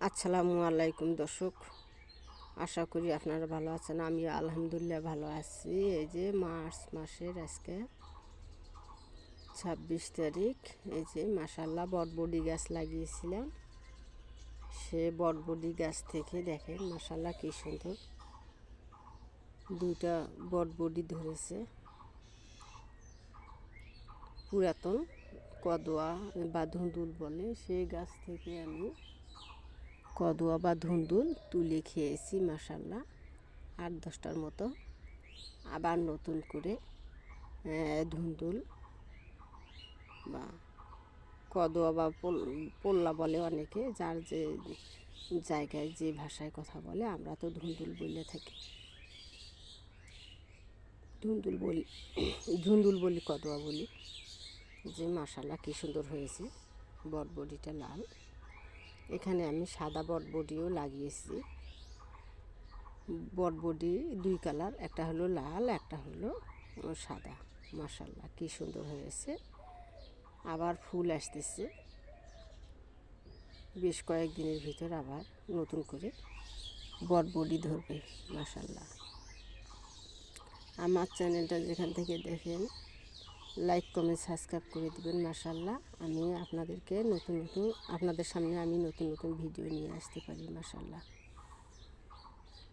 আসসালামু আলাইকুম দর্শক, আশা করি আপনারা ভালো আছেন। আমি আলহামদুলিল্লাহ ভালো আছি। এই যে মার্চ মাসের আজকে 26 তারিখ। এই যে মাশাআল্লাহ বটবডি গাছ লাগিয়েছিলাম, সে বটবডি গাছ থেকে দেখেন মাশাআল্লাহ কী সুন্দর দুইটা বটবডি ধরেছে। পুরাতন কদোয়া বা ধুন্দুল বলে, সেই গাছ থেকে আমি কদোয়া বা ধুন্দুল তুলে খেয়েছি মাশাআল্লাহ 8-10টার মতো। আবার নতুন করে ধুন্দুল বা কদোয়া বা পোল্লা বলে অনেকে, যার যে জায়গায় যে ভাষায় কথা বলে, আমরা তো ধুন্দুল বলে থাকি। ধুন্দুল বলি কদোয়া বলি। যে মাশাআল্লাহ কী সুন্দর হয়েছে, বটবডিটা লাল। এখানে আমি সাদা বটবডিও লাগিয়েছি। বটবডি দুই কালার, একটা হলো লাল, একটা হলো সাদা। মাশাআল্লাহ কী সুন্দর হয়েছে। আবার ফুল আসতেছে, বেশ কয়েকদিনের ভিতর আবার নতুন করে বটবডি ধরবে মাশাআল্লাহ। আমার চ্যানেলটা যেখান থেকে দেখেন লাইক কমেন্ট সাবস্ক্রাইব করে দেবেন মাশাআল্লাহ। আমি আপনাদের সামনে আমি নতুন নতুন ভিডিও নিয়ে আসতে পারি মাশাআল্লাহ।